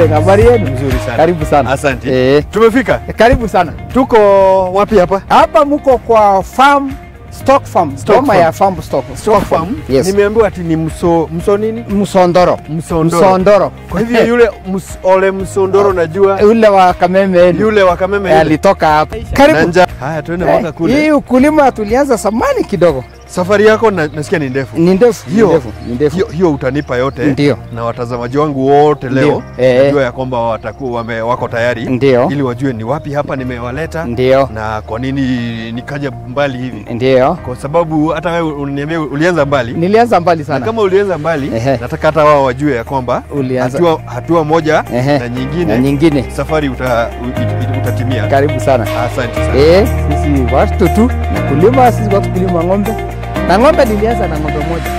Ole, habari yenu? Mzuri sana. Karibu sana. Asante. Tumefika. Karibu sana. Tuko wapi hapa? Hapa mko kwa farm, stock farm. Boma ya farm stock. Stock farm. Yes. Nimeambiwa ati ni mso nini? Msondoro. Msondoro. Kwa hivyo yule Ole Msondoro najua. Yule wa Kameme. Yule wa Kameme. Alitoka hapa. Karibu. Haya tuende mpaka kule. Hii ukulima tulianza zamani kidogo. Safari yako nasikia ni ndefu. Ni ndefu. Hiyo utanipa yote. Ndio. Na watazamaji wangu wote leo najua ya kwamba wako tayari. Ndio. Ili wajue ni wapi hapa nimewaleta. Ndio. Na kwa nini nikaja mbali hivi. Ndio. Kwa sababu hata wewe uniambia ulianza mbali. Nilianza mbali sana. Na kama ulianza mbali, nataka hata wao wajue ya kwamba hatua moja na nyingine safari utatimia. Karibu sana. Asante sana. Sisi watu tu na kulima, sisi watu kulima ng'ombe. Na ng'ombe nilianza na ng'ombe moja.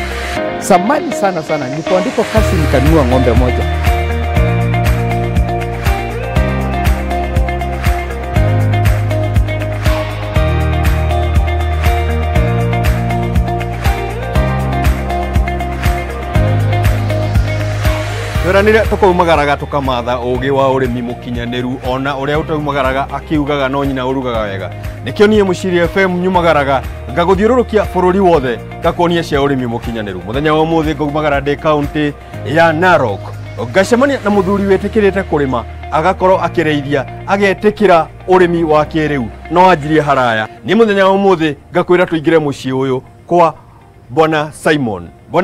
Samani sana. Nilipoandikwa kazi nikanunua ng'ombe moja. Turanire tukaumagaraga tukamatha ugi wa urimi mukinyaniru ona uria utaumagaraga akiugaga no nyina urugaga wega nikio nie Muciri FM nyumagaraga ngaguthiururukia bururi wothe gakonia cia urimi mukinyaniru muthenya wa muthi ngumagara de county ya Narok ngacemania na muthuri wetikirite kurima agakorwo akireithia agetikira urimi wa kiriu no anjirie haraya ni muthenya wa muthi ngakwira tuingire mucii uyu kwa Bwana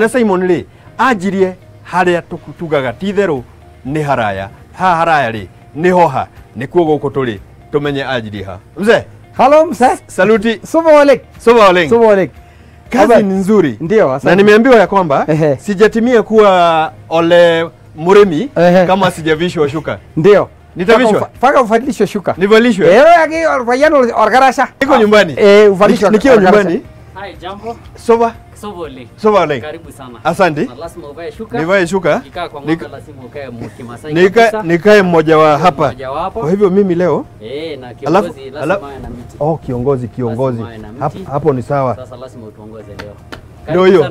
Simon ri anjirie haria tugaga titheru ni haraya haraya ri ni hoha ni kuo guko turi tumenye ajiri ha mzee. Hello mzee. Saluti. Suba Olek. Kazi ni nzuri. Ndio, asante. Na nimeambiwa ya kwamba sijatimia kuwa Ole Murimi kama sijavishwa shuka. Ndio. Nitavishwa. Faka ufadilishwe shuka. Nivalishwe. Yaki orfayano orgarasha. Niko nyumbani. Ufadilishwe. Nikiwa nyumbani. Hai, jambo. Soba Olek. Karibu sana. Asante. Na lazima uvae shuka. Nivae shuka. Nikaa kwa ng'ombe lazima ukae mkimasai kabisa. Nikae mmoja wa hapa. Mmoja wapo. Kwa hivyo mimi leo na kiongozi lazima awe na miti. Kiongozi. Hapo ni sawa. Sasa lazima utuongoze leo. Ndio hiyo.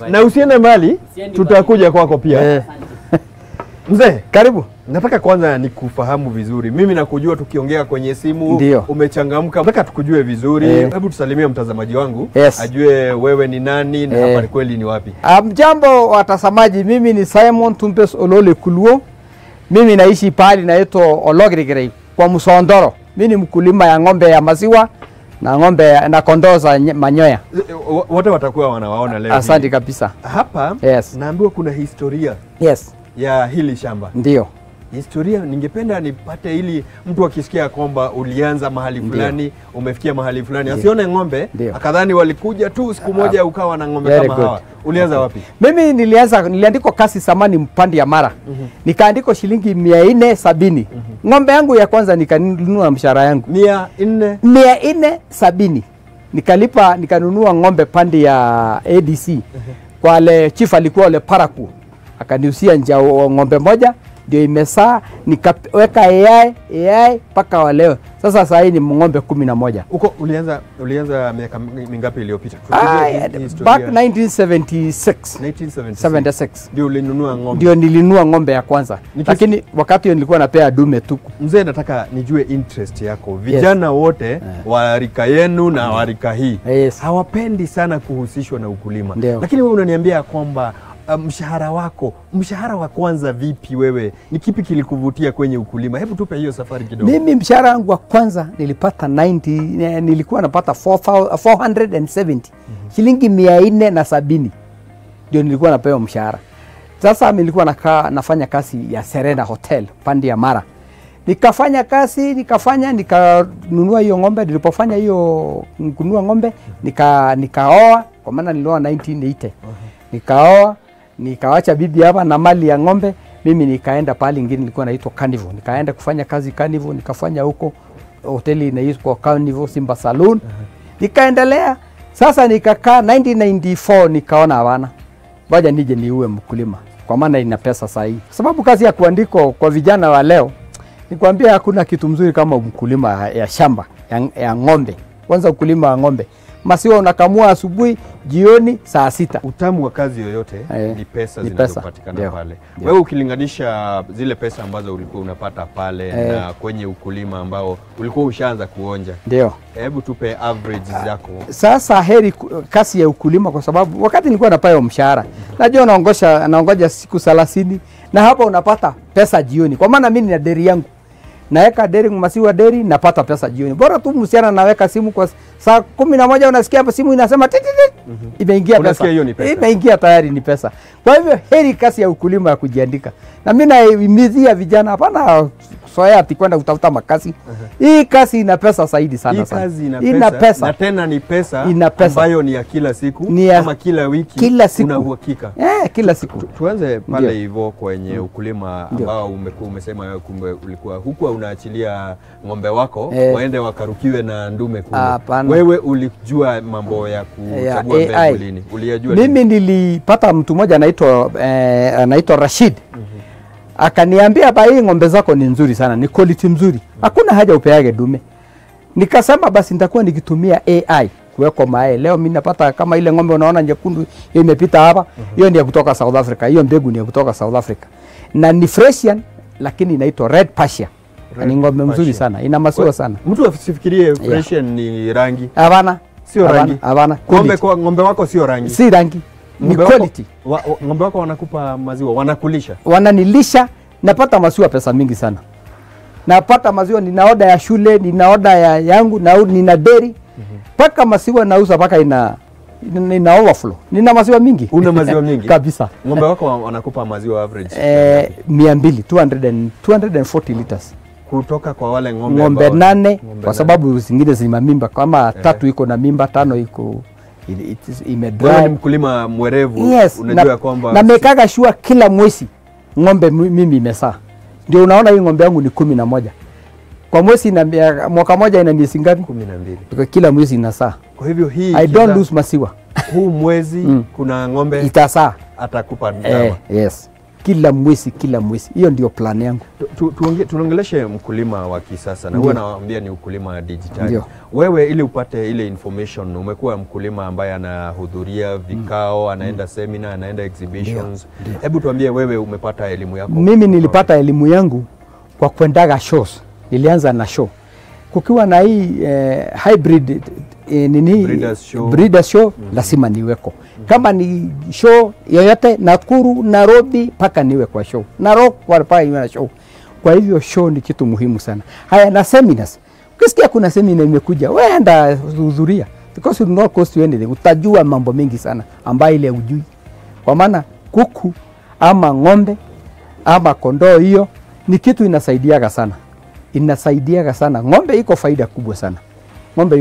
Na usiende mbali, tutakuja kwako pia. Mzee, karibu. Nataka kwanza nikufahamu vizuri. Mimi nakujua tukiongea kwenye simu. Ndio. Umechangamka. Nataka tukujue vizuri. Hebu tusalimie mtazamaji wangu. Ajue wewe ni nani na hapa kweli ni wapi. Jambo watazamaji, mimi ni Simon Tumpes Olole Kuluo. Mimi naishi pale naitwa Ologirigiri kwa Msondoro. Mimi ni mkulima ya ng'ombe ya maziwa na ng'ombe na kondoo za manyoya. Wote watakuwa wanawaona leo. Asante kabisa. Hapa naambiwa kuna historia. Ya hili shamba. Ndio. Historia ningependa nipate ili mtu akisikia kwamba ulianza mahali fulani, umefikia mahali fulani, asione ng'ombe akadhani walikuja tu siku moja ukawa na ng'ombe kama hawa. Ulianza wapi? Mimi niliandikwa kazi samani Mpandi ya Mara. Nikaandikwa shilingi 470. Ng'ombe yangu ya kwanza nikanunua mshahara yangu 470. Nikanunua ng'ombe pandi ya ADC. Kwa le chief alikuwa le Paraku. Akaniusia ng'ombe moja ndio imesaa, nikaweka AI paka wa leo. Sasa sasa hii ni ng'ombe 11. Uko ulianza miaka mingapi iliyopita? Back 1976. Ndio ulinunua ng'ombe. Ndio nilinunua ng'ombe ya kwanza. Lakini wakati hiyo nilikuwa napea dume tu. Mzee, nataka nijue interest yako. Vijana wote wa rika yenu na wa rika hii hawapendi sana kuhusishwa na ukulima. Lakini wewe unaniambia kwamba mshahara wa kwanza vipi wewe? Ni kipi kilikuvutia kwenye ukulima? Hebu tupe hiyo safari kidogo. Mimi mshahara wangu wa kwanza nilipata nilikuwa napata 470. Shilingi 470. Ndio nilikuwa napewa mshahara. Sasa nilikuwa nafanya kazi ya Serena Hotel pandi ya Mara. Nikafanya kazi, nikanunua hiyo ng'ombe. Nilipofanya hiyo kununua ng'ombe, nikaoa kwa maana nilioa 1980. Nikaoa, nikawacha bibi hapa na mali ya ng'ombe. Mimi nikaenda pale ingine nilikuwa naitwa Carnival. Nikaenda kufanya kazi Carnival, nikafanya huko hoteli inaitwa Carnival Simba Saloon. Nikaendelea. Sasa nikakaa 1994 nikaona hapana. Ngoja nije niue mkulima. Kwa maana ina pesa sahihi. Sababu kazi ya kuandiko kwa vijana wa leo, nikwambia hakuna kitu mzuri kama mkulima ya shamba ya ng'ombe. kwanza ukulima wa ng'ombe. Maziwa unakamua asubuhi, jioni, saa 6. Utamu wa kazi yoyote ni pesa zinazopatikana pale. Wewe ukilinganisha zile pesa ambazo ulikuwa unapata pale na kwenye ukulima ambao ulikuwa ushaanza kuonja. Ndio. Hebu tupe average zako. Sasa heri kasi ya ukulima kwa sababu wakati nilikuwa napewa mshahara, najua naongoja siku 30 na hapa unapata pesa jioni. Kwa maana mimi nina deri yangu. Naweka deri maziwa deri napata pesa jioni. Bora tu msichana naweka simu kwa saa 11 unasikia hapa simu inasema imeingia pesa. Imeingia tayari ni pesa. Kwa hivyo heri kasi ya ukulima ya kujiandika. Na mimi naimizia vijana hapana soya ati kwenda kutafuta makazi. Hii kazi ina pesa zaidi sana. Hii kazi ina pesa. Na tena ni pesa ambayo ni ya kila siku ama kila wiki una uhakika. Kila siku. Tuanze pale hivyo kwenye ukulima ambao umekuwa umesema wewe kumbe ulikuwa huku unaachilia ng'ombe wako waende wakarukiwe na ndume kule. Wewe ulijua mambo ya kuchagua mbegu lini? Uliyajua lini? Mimi nilipata mtu mmoja anaitwa Rashid. Akaniambia hii ng'ombe zako ni nzuri sana, ni quality mzuri. Hakuna haja upeage dume. Nikasema basi nitakuwa nikitumia AI kuweka mayai. Leo mimi napata kama ile ng'ombe unaona nyekundu hiyo imepita hapa, hiyo ni ya kutoka South Africa. Hiyo mbegu ni ya kutoka South Africa. Na ni Fresian lakini inaitwa Red Persian. Ni ng'ombe mzuri sana, ina maziwa sana. Mtu asifikirie Fresian ni rangi. Hapana. Sio rangi. Hapana. Ng'ombe wako sio rangi. Si rangi. Ni quality. Ng'ombe wako wanakupa maziwa, wanakulisha. Wananilisha, napata maziwa pesa mingi sana. Napata maziwa, nina oda ya shule, nina oda yangu, nina dairy. Paka maziwa nauza paka ina overflow. Nina maziwa mingi. Una maziwa mingi? Kabisa. Ng'ombe wako wanakupa maziwa average? 240 liters. Kutoka kwa wale ng'ombe 8 kwa sababu zingine zina mimba kama 3 iko na mimba, 5 iko imedry. Wewe ni mkulima mwerevu, unajua kwamba na mekaga shua kila mwezi ng'ombe mimi imesaa. Ndio unaona hii ng'ombe yangu ni 11. Kwa mwezi na mwaka moja ina miezi ngapi? 12. Kila mwezi inasaa. Kwa hivyo hii I don't lose maziwa. Huu mwezi kuna ng'ombe itasaa atakupa dawa. Yes. Kila mwezi. Hiyo ndio plan yangu. Tuongeleshe mkulima wa kisasa na huwa nawaambia ni ukulima digitali. Wewe ili upate ile information umekuwa mkulima ambaye anahudhuria vikao, anaenda seminar, anaenda exhibitions. Hebu tuambie wewe umepata elimu yako? Mimi nilipata elimu yangu kwa kwendaga shows. Nilianza na show. Kukiwa na hii hybrid breeders show lazima niweko. Kama ni show yoyote Nakuru, Nairobi paka niwe kwa show. Narok kwa paka niwe na show. Kwa hivyo show ni kitu muhimu sana. Haya na seminars. Ukisikia kuna seminar imekuja, wewe enda hudhuria. Because it will not cost you anything. Utajua mambo mengi sana ambayo ile hujui. Kwa maana kuku ama ng'ombe ama kondoo hiyo ni kitu inasaidiaga sana. Ng'ombe iko faida kubwa sana. Ng'ombe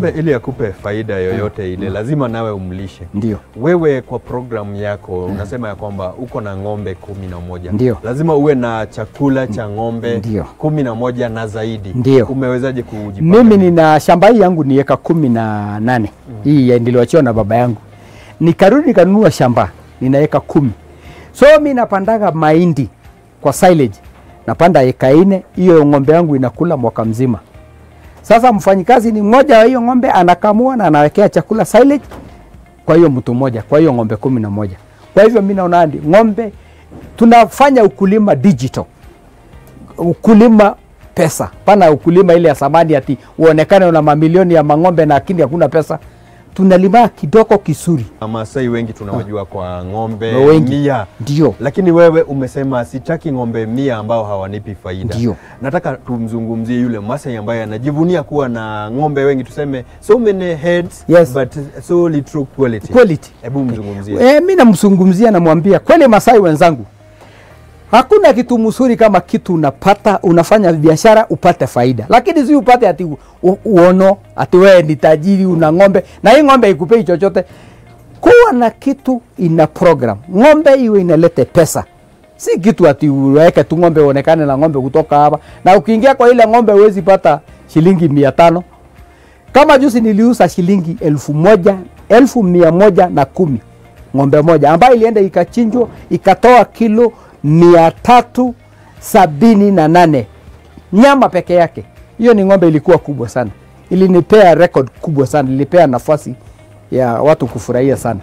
ili akupe faida yoyote ile lazima nawe umlishe. Ndio. Wewe kwa program yako unasema ya kwamba uko na ng'ombe 11. Ndio. Lazima uwe na chakula cha ng'ombe 11 na zaidi. Ndio. Umewezaje kujipanga? Mimi nina shamba hii yangu ni eka 18. Hii niliwachiwa na baba yangu. Nikarudi nikanunua shamba ninaeka 10. So mimi napandaga mahindi kwa silage. Napanda eka 4, hiyo ng'ombe yangu inakula mwaka mzima. Sasa mfanyikazi ni mmoja wa hiyo ng'ombe anakamua na anawekea chakula silage kwa hiyo mtu mmoja, kwa hiyo ng'ombe 11. Kwa hivyo mimi naona ng'ombe tunafanya ukulima digital. Ukulima pesa. Pana ukulima ile ya samadi ati uonekane una mamilioni ya mang'ombe na akini hakuna pesa. Tunalima kidogo kisuri. Masai wengi tunawajua kwa ng'ombe 100. Ndio. Lakini wewe umesema sitaki ng'ombe 100 ambao hawanipi faida. Ndio. Nataka tumzungumzie yule Masai ambaye anajivunia kuwa na ng'ombe wengi, tuseme so many heads but so little quality. Hebu mzungumzie. Mimi namzungumzia namwambia kweli Masai wenzangu. Hakuna kitu mzuri kama kitu unapata, unafanya biashara upate faida. Lakini si upate ati uono, ati wewe ni tajiri una ng'ombe na hii ng'ombe ikupei chochote. Kuwa na kitu ina program. Ng'ombe iwe inalete pesa. Si kitu ati uweke tu ng'ombe uonekane na ng'ombe kutoka hapa. Na ukiingia kwa ile ng'ombe huwezi pata shilingi 500. Kama juzi niliuza shilingi 1110 ng'ombe moja ambayo ilienda ikachinjwa ikatoa kilo 378 nyama peke yake. Hiyo ni ng'ombe ilikuwa kubwa sana. ilinipea record kubwa sana, ilipea nafasi ya watu kufurahia sana.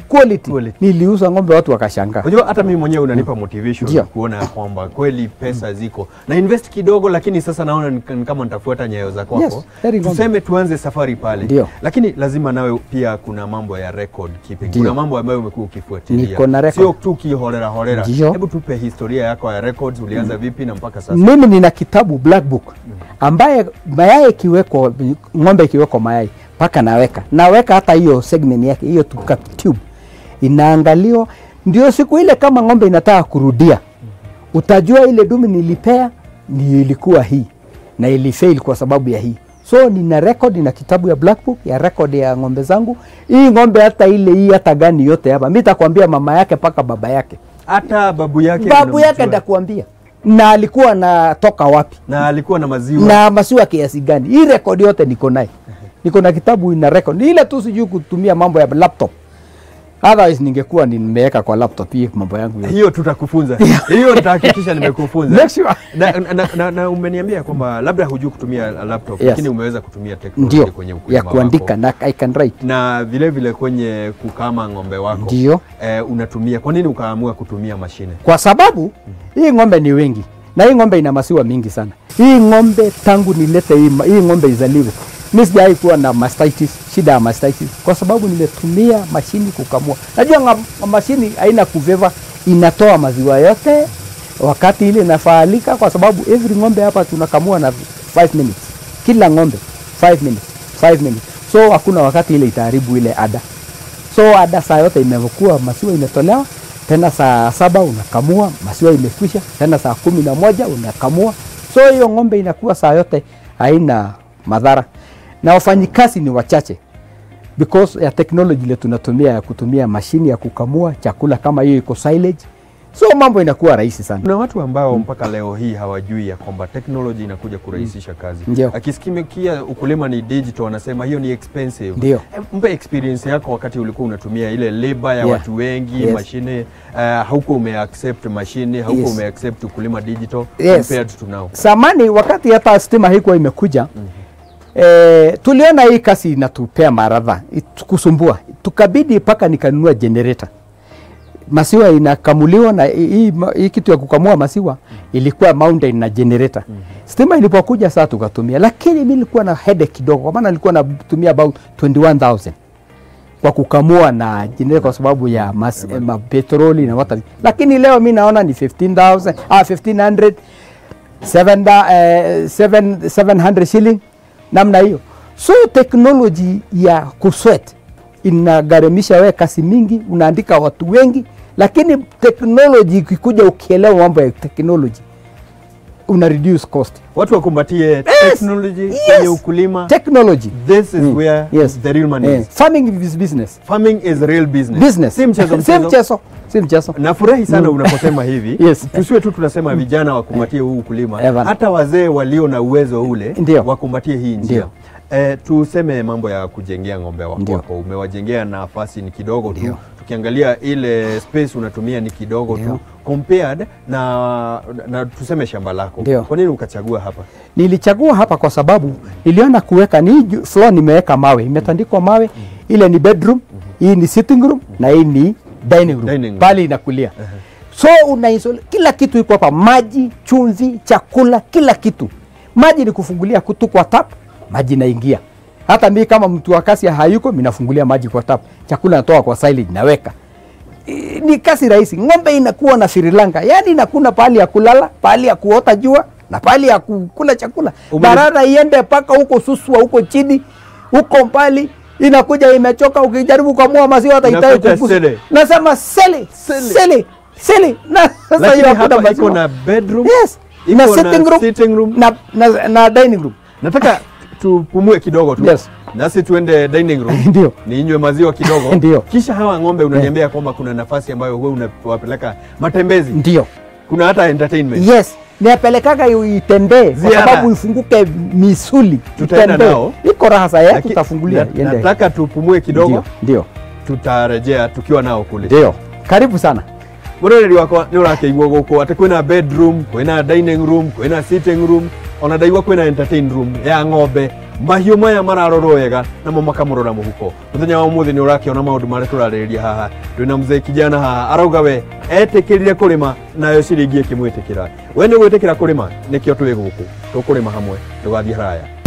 Quality. Niliuza ng'ombe watu wakashangaa. Unajua hata mimi mwenyewe unanipa motivation kuona kwamba kweli pesa ziko. Na invest kidogo, lakini sasa naona ni kama nitafuata nyayo za kwako. Tuseme tuanze safari pale. Lakini lazima nawe pia kuna mambo ya record keeping. Kuna mambo ambayo umekuwa ukifuatilia. Sio tu kiholera. Hebu tupe historia yako ya records, ulianza vipi na mpaka sasa. Mimi nina kitabu Black Book ambaye mayai kiweko, ng'ombe kiweko mayai paka naweka hata hiyo segment yake, hiyo tube inaangaliwa, ndio siku ile kama ng'ombe inataka kurudia utajua ile dume nilipea ni ilikuwa hii na ilifail kwa sababu ya hii. So nina record na kitabu ya Black Book ya record ya ng'ombe zangu. Hii ng'ombe hata ile hii hata gani yote hapa mimi nitakwambia mama yake paka baba yake, hata babu yake nitakwambia na alikuwa anatoka wapi na alikuwa na maziwa kiasi gani. Hii record yote niko nayo. Niko na kitabu ina record. Ile tu sijui kutumia mambo ya laptop. Otherwise ningekuwa nimeweka kwa laptop hii mambo yangu yote. Hiyo tutakufunza. Hiyo nitahakikisha nimekufunza. Make sure. Na umeniambia kwamba labda hujui kutumia laptop, lakini umeweza kutumia teknolojia kwenye ukulima ya kuandika na I can write. Na vile kwenye kukama ng'ombe wako. Ndio. Unatumia. Kwa nini ukaamua kutumia mashine? Kwa sababu hii ng'ombe ni wengi na hii ng'ombe ina maziwa mingi sana. Hii ng'ombe tangu nilete hii ng'ombe izaliwe mimi sijai kuwa na mastitis, shida ya mastitis kwa sababu nimetumia mashini kukamua. Najua mashini haina kuveva, inatoa maziwa yote wakati ile inafaalika, kwa sababu every ng'ombe hapa tunakamua na 5 minutes. Kila ng'ombe 5 minutes. So hakuna wakati ile itaharibu ile ada. So ada saa yote imekuwa maziwa imetolewa, tena saa 7 unakamua, maziwa imekwisha, tena saa 11 unakamua. So hiyo ng'ombe inakuwa saa yote haina madhara. Na wafanyikazi ni wachache because ya technology ile tunatumia ya kutumia mashini ya kukamua chakula kama hiyo iko silage. So mambo inakuwa rahisi sana. Kuna watu ambao mpaka leo hii hawajui ya kwamba technology inakuja kurahisisha kazi. Akisikia ukulima ni digital wanasema hiyo ni expensive. Ndio. Mpe experience yako wakati ulikuwa unatumia ile labor ya watu wengi, mashine, hauko umeaccept mashine, hauko umeaccept ukulima digital compared to now. Samani wakati hata stima haikuwa imekuja, tuliona hii kasi inatupea maradha, kusumbua. Tukabidi paka nikanunua generator. Maziwa inakamuliwa na hii kitu ya kukamua maziwa ilikuwa mountain na generator. Stima ilipokuja saa tukatumia, lakini mimi nilikuwa na headache kidogo kwa maana nilikuwa natumia about 21,000 kwa kukamua na generator kwa sababu ya petroli na wata. Lakini leo mimi naona ni 15,000, 1500, 700 shilling namna hiyo. So technology ya kusweat inagharamisha wewe kasi mingi, unaandika watu wengi, lakini technology ikikuja ukielewa mambo ya technology una reduce cost. Watu wakumbatie technology kwenye ukulima. Technology. This is where the real money is. Farming is business. Farming is real business. Si mchezo. Nafurahi sana unaposema hivi. Tusiwe tu tunasema vijana wakumbatie huu ukulima. Hata wazee walio na uwezo ule wakumbatie hii njia. Tuseme mambo ya kujengea ng'ombe wako. Umewajengea nafasi ni kidogo tu. Tukiangalia ile space unatumia ni kidogo tu compared na tuseme shamba lako. Kwa nini ukachagua hapa? Nilichagua hapa kwa sababu niliona kuweka ni floor nimeweka mawe, imetandikwa mawe. Ile ni bedroom, hii ni sitting room na hii ni dining room. Bali inakulia. So unaisole kila kitu iko hapa, maji, chumvi, chakula, kila kitu. Maji ni kufungulia kutu kwa tap, maji naingia. Hata mimi kama mtu wa kasi hayuko, mimi nafungulia maji kwa tap. Chakula natoa kwa silage naweka. Ni kasi rahisi. Ng'ombe inakuwa na Sri Lanka. Yaani inakuna pahali ya kulala, pahali ya kuota jua na pahali ya kukula chakula. Barara iende paka huko Suswa huko chini, huko mbali inakuja imechoka, ukijaribu kumua maziwa hata itakugusa. Nasema sele. Na sasa hiyo hapa iko na bedroom. Na sitting room na dining room. Nataka tupumue kidogo tu. Nasi tuende dining room. Ndio. Ninywe maziwa kidogo. Ndio. Kisha hawa ng'ombe unaniambia kwamba kuna nafasi ambayo wewe unawapeleka matembezi. Ndio. Kuna hata entertainment. Niapelekaga itembee kwa sababu ifunguke misuli. Tutaenda nao. Iko raha sasa tutafungulia. Nataka tupumue kidogo. Ndio. Tutarejea tukiwa nao kule. Ndio. Karibu sana. Muroreri wako ni urakeigwa guko ate kwina bedroom, kwina dining room, kwina sitting room, ona ndaigua kwina entertain room ya ng'ombe mahiũ maya mararorwo wega namo makamũrora mũhuko mũthenya wa ũmũthĩ nĩ ũrakĩona maũndũ marĩa tũrarĩrĩria haha twĩna mzee kijana haha arauga we etĩkĩrire kũrĩma nayo ciringi ĩkĩmwĩtĩkĩra we nĩ gwĩtĩkĩra kũrĩma nĩkĩo twĩ gũkũ tũkũrĩma hamwe ndũgathiĩ haraya.